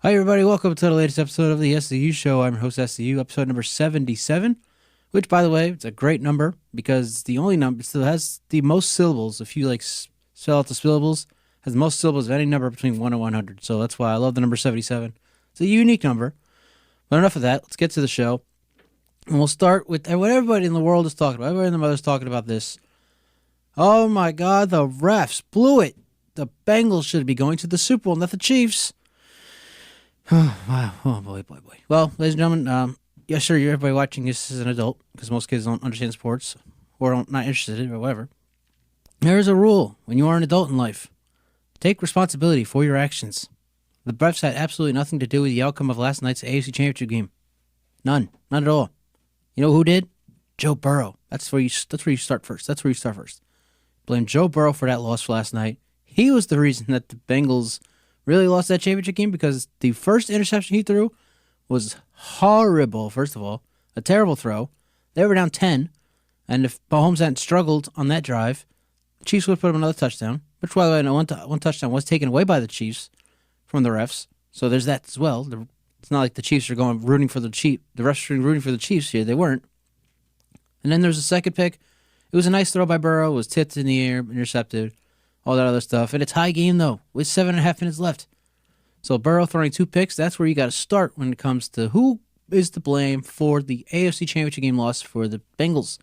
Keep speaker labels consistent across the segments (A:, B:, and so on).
A: Hi, everybody. Welcome to the latest episode of the SCU Show. I'm your host, SCU, episode number 77, which, by the way, it's a great number because it's the only number that has the most syllables. If you spell out the syllables, has the most syllables of any number between 1 and 100. So that's why I love the number 77. It's a unique number. But enough of that. Let's get to the show. And we'll start with what everybody in the world is talking about. Everybody in the world is talking about this. Oh, my God, the refs blew it. The Bengals should be going to the Super Bowl, not the Chiefs. Wow. Oh, boy. Well, ladies and gentlemen, yes, sir, everybody watching this is an adult, because most kids don't understand sports, or not interested in it, or whatever. There is a rule when you are an adult in life. Take responsibility for your actions. The refs had absolutely nothing to do with the outcome of last night's AFC Championship game. None at all. You know who did? Joe Burrow. That's where you start first. Blame Joe Burrow for that loss for last night. He was the reason that the Bengals really lost that championship game because the first interception he threw was horrible, first of all. A terrible throw. They were down 10, and if Mahomes hadn't struggled on that drive, the Chiefs would have put up another touchdown, which, by the way, one touchdown was taken away by the Chiefs from the refs, so there's that as well. It's not like the Chiefs are rooting for the Chiefs. The refs are rooting for the Chiefs here. They weren't. And then there's a second pick. It was a nice throw by Burrow. It was tipped in the air, intercepted, all that other stuff. And a tie game, though, with 7.5 minutes left. So Burrow throwing 2 picks, that's where you got to start when it comes to who is to blame for the AFC Championship game loss for the Bengals.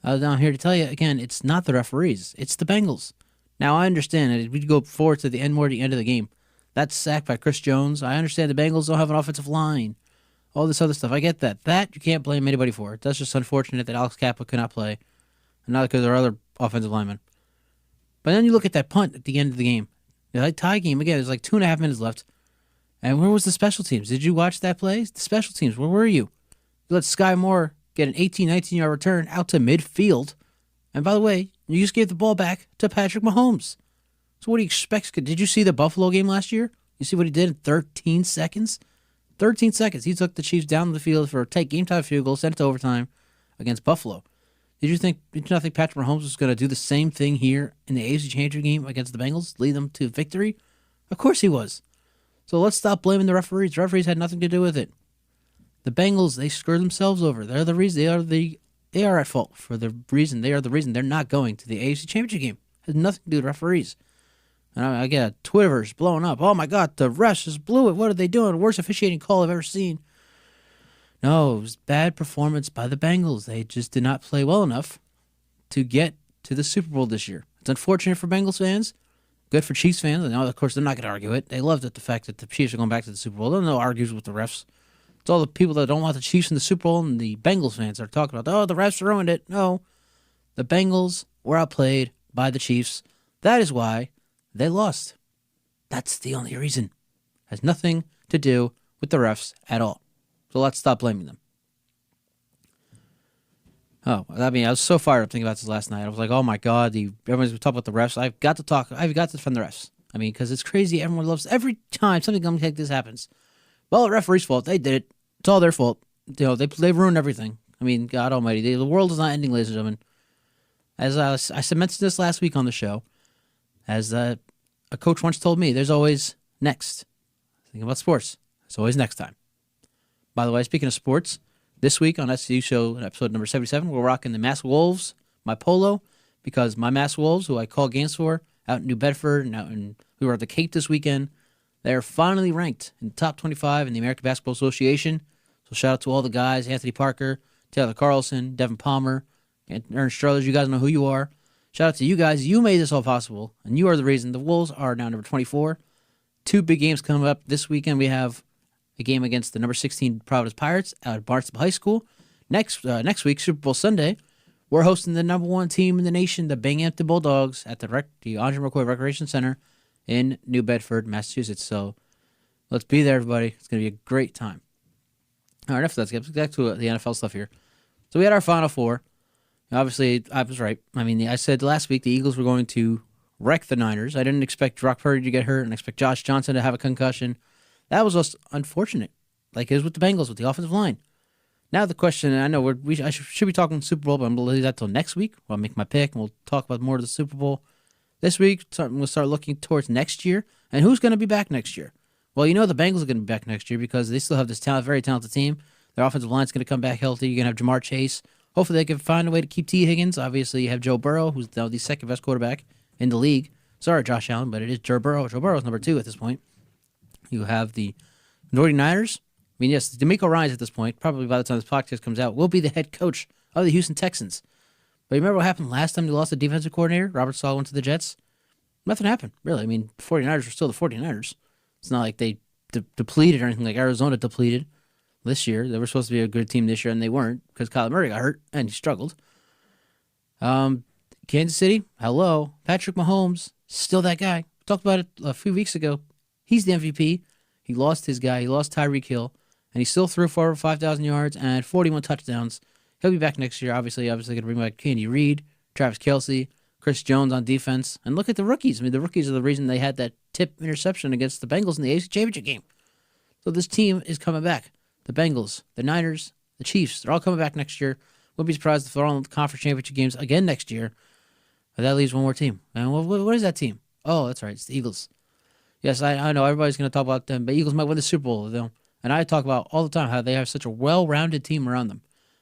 A: I'm here to tell you, again, it's not the referees. It's the Bengals. Now, I understand that if we go forward to the end of the game, that's sacked by Chris Jones. I understand the Bengals don't have an offensive line. All this other stuff. I get that. That you can't blame anybody for. That's just unfortunate that Alex Kappa could not play. And not because there are other offensive linemen. But then you look at that punt at the end of the game. The tie game, again, there's like 2.5 minutes left. And where was the special teams? Did you watch that play? The special teams, where were you? You let Sky Moore get an 18, 19-yard return out to midfield. And by the way, you just gave the ball back to Patrick Mahomes. So what do you expect? Did you see the Buffalo game last year? You see what he did in 13 seconds? 13 seconds. He took the Chiefs down the field for a tight game-time field goal, sent it to overtime against Buffalo. Did you not think Patrick Mahomes was going to do the same thing here in the AFC Championship game against the Bengals, lead them to victory? Of course he was. So let's stop blaming the referees. The referees had nothing to do with it. The Bengals, they screwed themselves over. They're the reason. They are at fault for the reason. They are the reason they're not going to the AFC Championship game. It has nothing to do with referees. And I get a Twitterverse blowing up. Oh my God, the refs just blew it. What are they doing? Worst officiating call I've ever seen. No, it was bad performance by the Bengals. They just did not play well enough to get to the Super Bowl this year. It's unfortunate for Bengals fans. Good for Chiefs fans. And of course, they're not going to argue it. They loved it, the fact that the Chiefs are going back to the Super Bowl. There are no argues with the refs. It's all the people that don't want the Chiefs in the Super Bowl and the Bengals fans are talking about, oh, the refs ruined it. No, the Bengals were outplayed by the Chiefs. That is why they lost. That's the only reason. It has nothing to do with the refs at all. So let's stop blaming them. Oh, I mean, I was so fired up thinking about this last night. I was like, oh my God, everyone's talking about the refs. I've got to defend the refs. I mean, because it's crazy. Everyone loves, every time something like this happens. Well, the referee's fault. They did it. It's all their fault. You know, they ruined everything. I mean, God almighty. The world is not ending, ladies and gentlemen. As I mentioned this last week on the show, as a coach once told me, there's always next. Think about sports. There's always next time. By the way, speaking of sports, this week on SCU Show, episode number 77, we're rocking the Mass Wolves, my polo, because my Mass Wolves, who I call games for, out in New Bedford, and we were at the Cape this weekend, they're finally ranked in the top 25 in the American Basketball Association. So shout out to all the guys, Anthony Parker, Taylor Carlson, Devin Palmer, and Ernst Struthers. You guys know who you are. Shout out to you guys. You made this all possible, and you are the reason. The Wolves are now number 24. 2 big games coming up this weekend. We have a game against the number 16 Providence Pirates out at Barnstable High School. Next week, Super Bowl Sunday, we're hosting the number 1 team in the nation, the Binghamton Bulldogs, at the Andre McCoy Recreation Center in New Bedford, Massachusetts. So let's be there, everybody. It's going to be a great time. All right, let's get back to the NFL stuff here. So we had our Final Four. Obviously, I was right. I mean, I said last week the Eagles were going to wreck the Niners. I didn't expect Brock Purdy to get hurt and expect Josh Johnson to have a concussion. That was just unfortunate, like it was with the Bengals, with the offensive line. Now the question, and I know I should be talking Super Bowl, but I'm going to leave that till next week. I'll make my pick, and we'll talk about more of the Super Bowl. This week, we'll start looking towards next year, and who's going to be back next year. Well, you know the Bengals are going to be back next year because they still have this very talented team. Their offensive line's going to come back healthy. You're going to have Jamar Chase. Hopefully they can find a way to keep T. Higgins. Obviously, you have Joe Burrow, who's now the second-best quarterback in the league. Sorry, Josh Allen, but it is Joe Burrow. Joe Burrow's number 2 at this point. You have the 49ers. I mean, yes, DeMeco Ryans at this point, probably by the time this podcast comes out, will be the head coach of the Houston Texans. But you remember what happened last time they lost the defensive coordinator? Robert Saleh went to the Jets. Nothing happened, really. I mean, the 49ers were still the 49ers. It's not like they depleted or anything like Arizona depleted this year. They were supposed to be a good team this year, and they weren't because Kyler Murray got hurt, and he struggled. Kansas City, hello. Patrick Mahomes, still that guy. We talked about it a few weeks ago. He's the MVP. He lost his guy. He lost Tyreek Hill, and he still threw for over 5,000 yards and 41 touchdowns. He'll be back next year. Obviously going to bring back Andy Reid, Travis Kelce, Chris Jones on defense. And look at the rookies. I mean, the rookies are the reason they had that tip interception against the Bengals in the AFC Championship game. So this team is coming back. The Bengals, the Niners, the Chiefs, they're all coming back next year. Wouldn't be surprised if they're all in the conference championship games again next year. But that leaves one more team. And what is that team? Oh, that's right. It's the Eagles. Yes, I know everybody's going to talk about them, but Eagles might win the Super Bowl. And I talk about all the time how they have such a well-rounded team around them.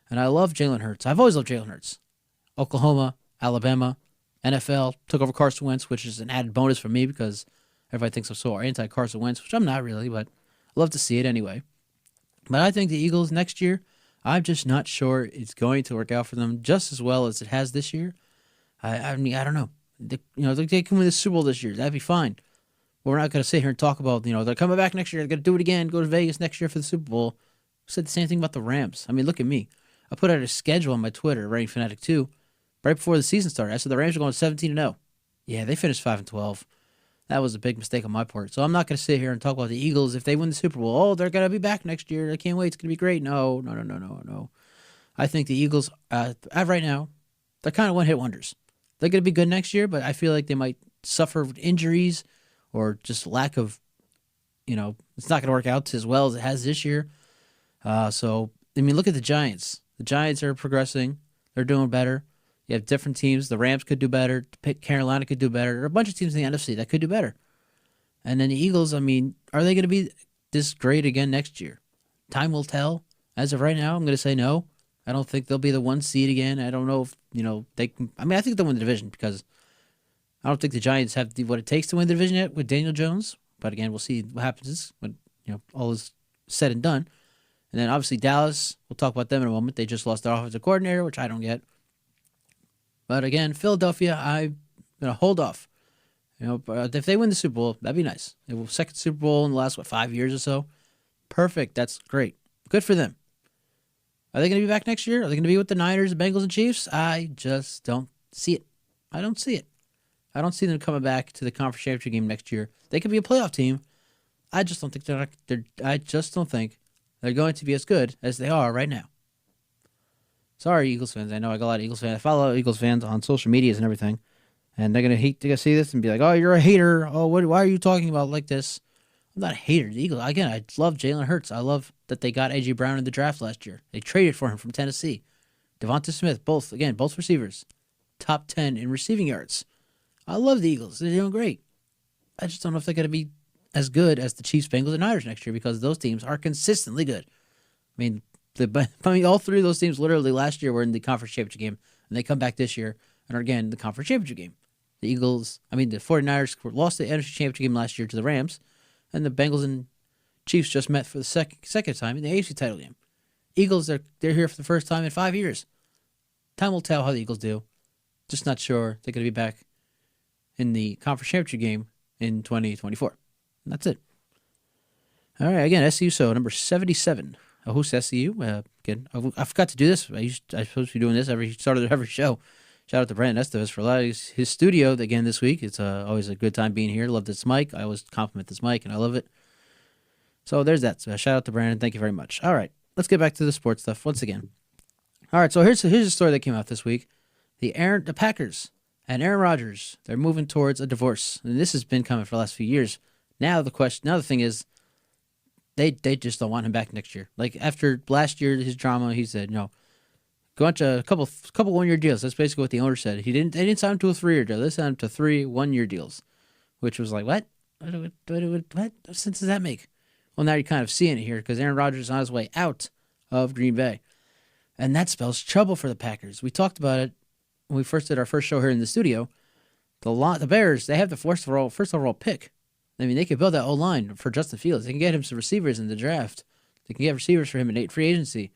A: And I love Jalen Hurts. I've always loved Jalen Hurts. Oklahoma, Alabama, NFL, took over Carson Wentz, which is an added bonus for me because everybody thinks I'm so anti-Carson Wentz, which I'm not really, but I love to see it anyway. But I think the Eagles next year, I'm just not sure it's going to work out for them just as well as it has this year. I mean, I don't know. They can win the Super Bowl this year. That'd be fine. But we're not going to sit here and talk about, they're coming back next year. They're going to do it again. Go to Vegas next year for the Super Bowl. I said the same thing about the Rams. I mean, look at me. I put out a schedule on my Twitter, Rain Fanatic 2, right before the season started. I said the Rams are going 17-0. Yeah, they finished 5-12. That was a big mistake on my part. So I'm not going to sit here and talk about the Eagles. If they win the Super Bowl, they're going to be back next year. I can't wait. It's going to be great. No. I think the Eagles, right now, they're kind of one-hit wonders. They're going to be good next year, but I feel like they might suffer injuries or just lack of, it's not going to work out as well as it has this year. Look at the Giants. The Giants are progressing. They're doing better. You have different teams. The Rams could do better. Carolina could do better. There are a bunch of teams in the NFC that could do better. And then the Eagles, are they going to be this great again next year? Time will tell. As of right now, I'm going to say no. I don't think they'll be the 1 seed again. I don't know if, they can. I think they'll win the division because I don't think the Giants have what it takes to win the division yet with Daniel Jones. But again, we'll see what happens when all is said and done. And then obviously Dallas, we'll talk about them in a moment. They just lost their offensive coordinator, which I don't get. But again, Philadelphia, I'm going to hold off. But if they win the Super Bowl, that'd be nice. They will second Super Bowl in the last, 5 years or so? Perfect. That's great. Good for them. Are they going to be back next year? Are they going to be with the Niners, the Bengals, and Chiefs? I just don't see it. I don't see it. I don't see them coming back to the conference championship game next year. They could be a playoff team. I just don't think they're going to be as good as they are right now. Sorry, Eagles fans. I know I got a lot of Eagles fans. I follow Eagles fans on social medias and everything. And they're going to see this and be like, oh, you're a hater. Oh, why are you talking about like this? I'm not a hater. The Eagles, again, I love Jalen Hurts. I love that they got A.J. Brown in the draft last year. They traded for him from Tennessee. Devonta Smith, both receivers. Top 10 in receiving yards. I love the Eagles. They're doing great. I just don't know if they're going to be as good as the Chiefs, Bengals, and Niners next year because those teams are consistently good. All three of those teams literally last year were in the conference championship game, and they come back this year and are again in the conference championship game. The 49ers lost the NFC championship game last year to the Rams, and the Bengals and Chiefs just met for the second time in the AFC title game. Eagles, they're here for the first time in 5 years. Time will tell how the Eagles do. Just not sure they're going to be back in the conference championship game in 2024. And that's it. All right, again, SCU Show number 77. I host SCU. Again, I forgot to do this. I supposed to be doing this every start of every show. Shout out to Brandon Estevez for allowing his studio again this week. It's always a good time being here. Love this mic. I always compliment this mic, and I love it. So there's that. So shout out to Brandon. Thank you very much. All right, let's get back to the sports stuff once again. All right, so here's a story that came out this week. The Packers and Aaron Rodgers, they're moving towards a divorce, and this has been coming for the last few years. Now the thing is, they just don't want him back next year. Like after last year, his drama, he said no. Go on to a couple 1-year deals. That's basically what the owner said. They didn't sign him to a 3-year deal. They signed him to 3 1-year deals, which was like what? What sense does that make? Well, now you're kind of seeing it here because Aaron Rodgers is on his way out of Green Bay. And that spells trouble for the Packers. We talked about it when we first did our first show here in the studio. The Bears, they have the first overall pick. I mean, they could build that O-line for Justin Fields. They can get him some receivers in the draft. They can get receivers for him in free agency.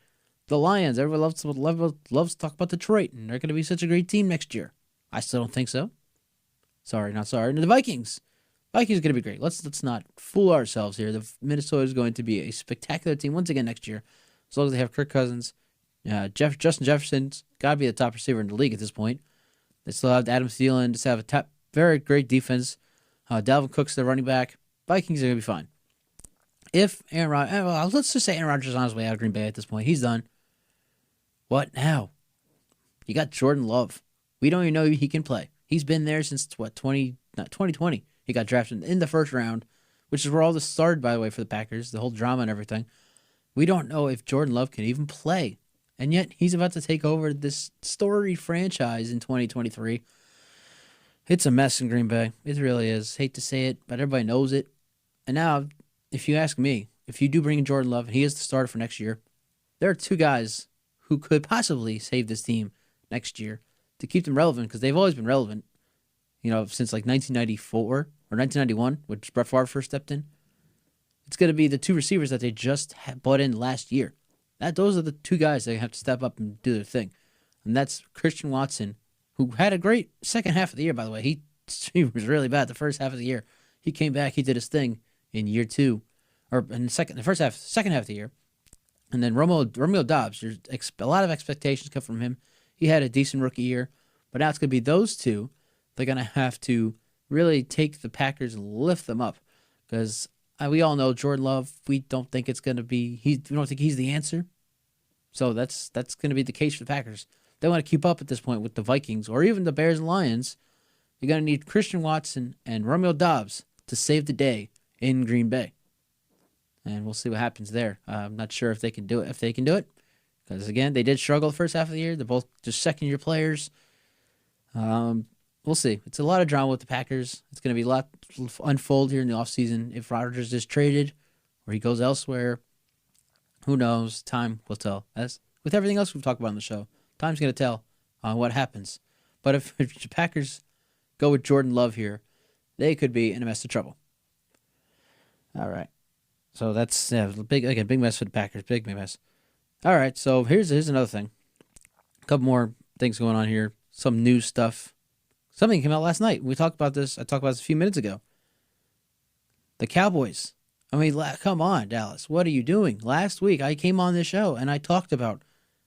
A: The Lions, everyone loves to talk about Detroit, and they're going to be such a great team next year. I still don't think so. Sorry, not sorry. And the Vikings. Vikings are going to be great. Let's not fool ourselves here. The Minnesota is going to be a spectacular team once again next year, as long as they have Kirk Cousins. Justin Jefferson's got to be the top receiver in the league at this point. They still have Adam Thielen. Just have a very great defense. Dalvin Cook's the running back. Vikings are going to be fine. If Aaron Rodgers, let's just say Aaron Rodgers is on his way out of Green Bay at this point. He's done. What now? You got Jordan Love. We don't even know he can play. He's been there since 2020. He got drafted in the first round, which is where all this started, by the way, for the Packers, the whole drama and everything. We don't know if Jordan Love can even play. And yet, he's about to take over this storied franchise in 2023. It's a mess in Green Bay. It really is. Hate to say it, but everybody knows it. And now, if you ask me, if you do bring in Jordan Love, and he is the starter for next year, there are two guys who could possibly save this team next year to keep them relevant, because they've always been relevant, since like 1994 or 1991, which Brett Favre first stepped in. It's going to be the two receivers that they just bought in last year. Those are the two guys that have to step up and do their thing. And that's Christian Watson, who had a great second half of the year, by the way. He was really bad the first half of the year. He came back, he did his thing in year two, or in the second half of the year. And then Romeo Doubs, there's a lot of expectations come from him. He had a decent rookie year, but now it's going to be those two. They're going to have to really take the Packers and lift them up, because we all know Jordan Love. We don't think it's going to be. We don't think he's the answer. So that's going to be the case for the Packers. They want to keep up at this point with the Vikings or even the Bears and Lions. You're going to need Christian Watson and Romeo Doubs to save the day in Green Bay. And we'll see what happens there. I'm not sure if they can do it. Because, again, they did struggle the first half of the year. They're both just second-year players. We'll see. It's a lot of drama with the Packers. It's going to be a lot unfold here in the offseason. If Rodgers is traded or he goes elsewhere, who knows? Time will tell. As with everything else we've talked about on the show, time's going to tell what happens. But if the Packers go with Jordan Love here, they could be in a mess of trouble. All right. So that's big mess for the Packers. Big mess. All right. So here's another thing. A couple more things going on here. Some news stuff. Something came out last night. We talked about this. I talked about this a few minutes ago. The Cowboys. I mean, come on, Dallas. What are you doing? Last week, I came on this show and I talked about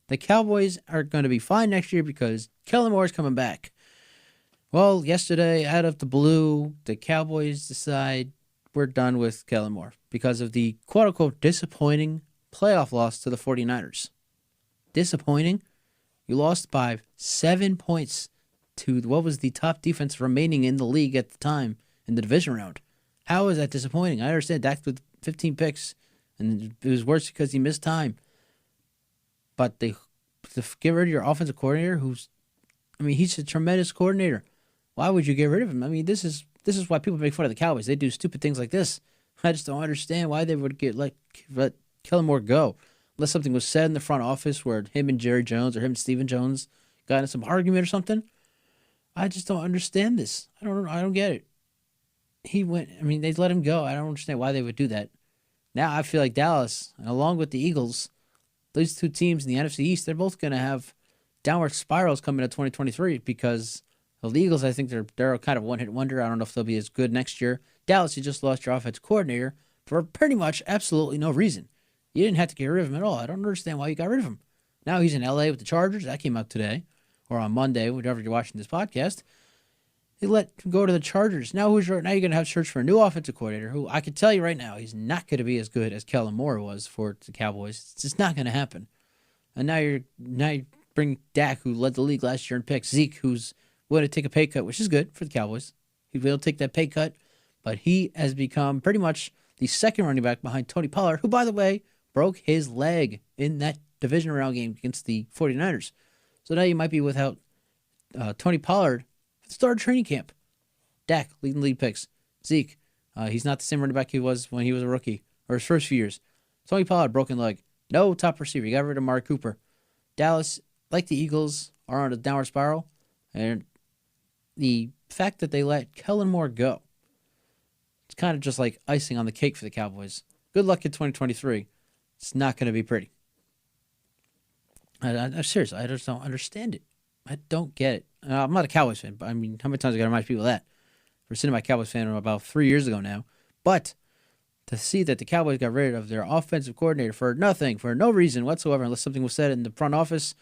A: the Cowboys are going to be fine next year because Kellen Moore is coming back. Well, yesterday, out of the blue, the Cowboys decide we're done with Kellen Moore because of the quote-unquote disappointing playoff loss to the 49ers. Disappointing? You lost by 7 points to what was the top defense remaining in the league at the time in the division round. How is that disappointing? I understand Dak with 15 picks, and it was worse because he missed time. But to get rid of your offensive coordinator, he's a tremendous coordinator. Why would you get rid of him? I mean, this is why people make fun of the Cowboys. They do stupid things like this. I just don't understand why they would let Kellen Moore go. Unless something was said in the front office where him and Jerry Jones or him and Stephen Jones got in some argument or something. I just don't understand this. I don't get it. They let him go. I don't understand why they would do that. Now I feel like Dallas, and along with the Eagles, those two teams in the NFC East, they're both going to have downward spirals coming to 2023 because the Eagles, I think they're kind of one-hit wonder. I don't know if they'll be as good next year. Dallas, you just lost your offensive coordinator for pretty much absolutely no reason. You didn't have to get rid of him at all. I don't understand why you got rid of him. Now he's in L.A. with the Chargers. That came out today or on Monday, whenever you're watching this podcast. They let him go to the Chargers. Now you're going to have to search for a new offensive coordinator who I can tell you right now he's not going to be as good as Kellen Moore was for the Cowboys. It's just not going to happen. And now you bring Dak, who led the league last year in picks, Zeke, who's willing to take a pay cut, which is good for the Cowboys. He will take that pay cut, but he has become pretty much the second running back behind Tony Pollard, who, by the way, broke his leg in that division round game against the 49ers. So now you might be without Tony Pollard for the start of training camp. Dak leading lead picks. Zeke He's not the same running back he was when he was a rookie or his first few years. Tony Pollard, broken leg. No top receiver. You got rid of Amari Cooper. Dallas, like the Eagles, are on a downward spiral. And the fact that they let Kellen Moore go, it's kind of just like icing on the cake for the Cowboys. Good luck in 2023. It's not going to be pretty. I'm serious. I just don't understand it. I don't get it. I'm not a Cowboys fan, but I mean, how many times I got to remind people of that? We're sitting my Cowboys fan about 3 years ago now. But to see that the Cowboys got rid of their offensive coordinator for nothing, for no reason whatsoever, unless something was said in the front office,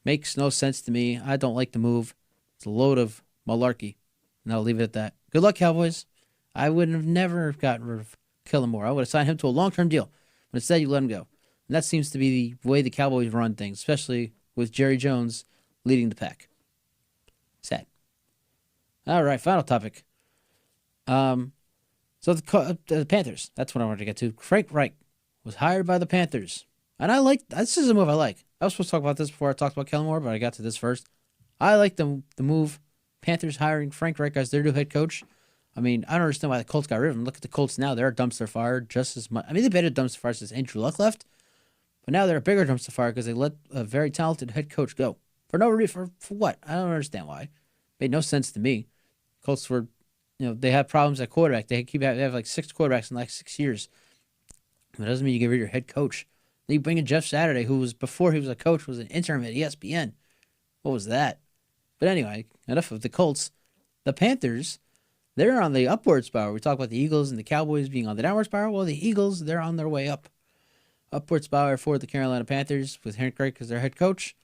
A: makes no sense to me. I don't like the move. It's a load of malarkey. And I'll leave it at that. Good luck, Cowboys. I would have never gotten rid of Kellen Moore. I would have signed him to a long-term deal. But instead, you let him go. And that seems to be the way the Cowboys run things, especially with Jerry Jones leading the pack. Sad. All right, final topic. So the Panthers, that's what I wanted to get to. Frank Reich was hired by the Panthers. And I like, this is a move I like. I was supposed to talk about this before I talked about Kellen Moore, but I got to this first. I like the move. Panthers hiring Frank Reich as their new head coach. I mean, I don't understand why the Colts got rid of him. Look at the Colts now. They're a dumpster fire just as much. I mean, they've been a dumpster fire since Andrew Luck left. But now they're a bigger dumpster fire because they let a very talented head coach go. For no reason. For what? I don't understand why. Made no sense to me. Colts were, they had problems at quarterback. They have like 6 quarterbacks in like 6 years. That doesn't mean you get rid of your head coach. Then you bring in Jeff Saturday, who was, before he was a coach, was an interim at ESPN. What was that? But anyway, enough of the Colts. The Panthers, they're on the upward spiral. We talk about the Eagles and the Cowboys being on the downward spiral. Well, the Eagles, they're on their way up. Upward spiral for the Carolina Panthers with Frank Reich as their head coach.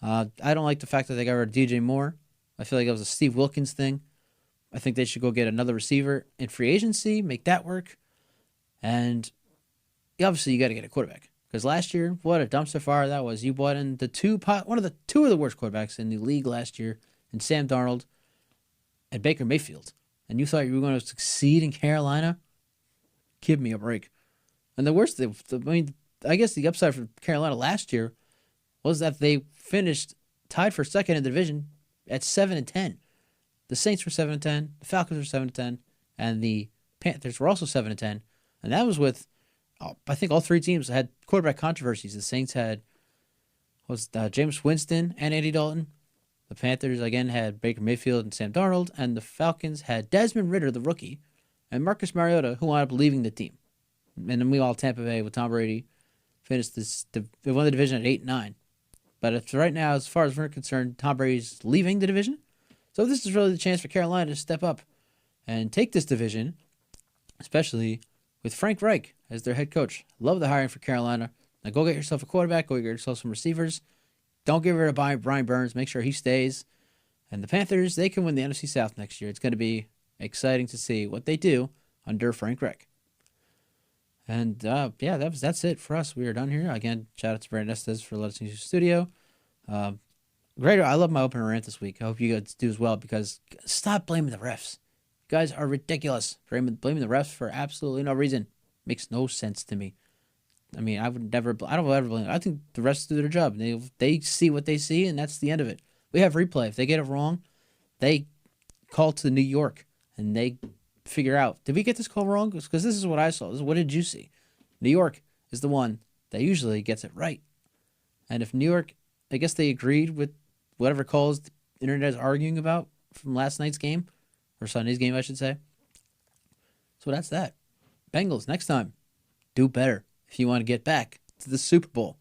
A: I don't like the fact that they got rid of DJ Moore. I feel like it was a Steve Wilkins thing. I think they should go get another receiver in free agency, make that work. And obviously, you got to get a quarterback. Because last year, what a dumpster fire that was. You bought in two of the worst quarterbacks in the league last year, in Sam Darnold and Baker Mayfield. And you thought you were going to succeed in Carolina? Give me a break. And the worst thing, I guess the upside for Carolina last year was that they finished tied for second in the division at 7-10. The Saints were 7-10, the Falcons were 7-10, and the Panthers were also 7-10. And that was with, I think all 3 teams had quarterback controversies. The Saints had Jameis Winston and Andy Dalton. The Panthers, again, had Baker Mayfield and Sam Darnold. And the Falcons had Desmond Ridder, the rookie, and Marcus Mariota, who wound up leaving the team. And then we all Tampa Bay with Tom Brady finished they won the division at 8-9. But right now, as far as we're concerned, Tom Brady's leaving the division. So this is really the chance for Carolina to step up and take this division, especially with Frank Reich as their head coach. Love the hiring for Carolina. Now go get yourself a quarterback. Go get yourself some receivers. Don't get rid of Brian Burns. Make sure he stays. And the Panthers, they can win the NFC South next year. It's going to be exciting to see what they do under Frank Reich. And that's it for us. We are done here. Again, shout out to Brandon Estes for letting us use the studio. Great. I love my opener rant this week. I hope you guys do as well, because stop blaming the refs. You guys are ridiculous. Blaming the refs for absolutely no reason. Makes no sense to me. I mean, I don't ever blame them. I think the refs do their job. They see what they see, and that's the end of it. We have replay. If they get it wrong, they call to New York, and they figure out, did we get this call wrong? Because this is what I saw. What did you see? New York is the one that usually gets it right. And if New York, I guess they agreed with whatever calls the internet is arguing about from last night's game, or Sunday's game, I should say. So that's that. Bengals, next time, do better if you want to get back to the Super Bowl.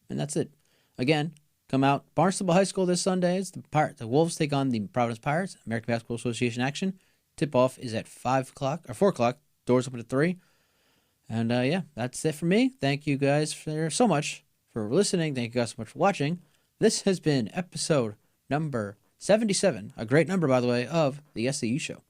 A: And that's it. Again, come out. Barnstable High School this Sunday. It's the Wolves take on the Providence Pirates. American Basketball Association action. Tip-off is at 5 o'clock, or 4 o'clock. Doors open at 3. And, that's it for me. Thank you guys so much for listening. Thank you guys so much for watching. This has been episode number 77, a great number, by the way, of the SCU Show.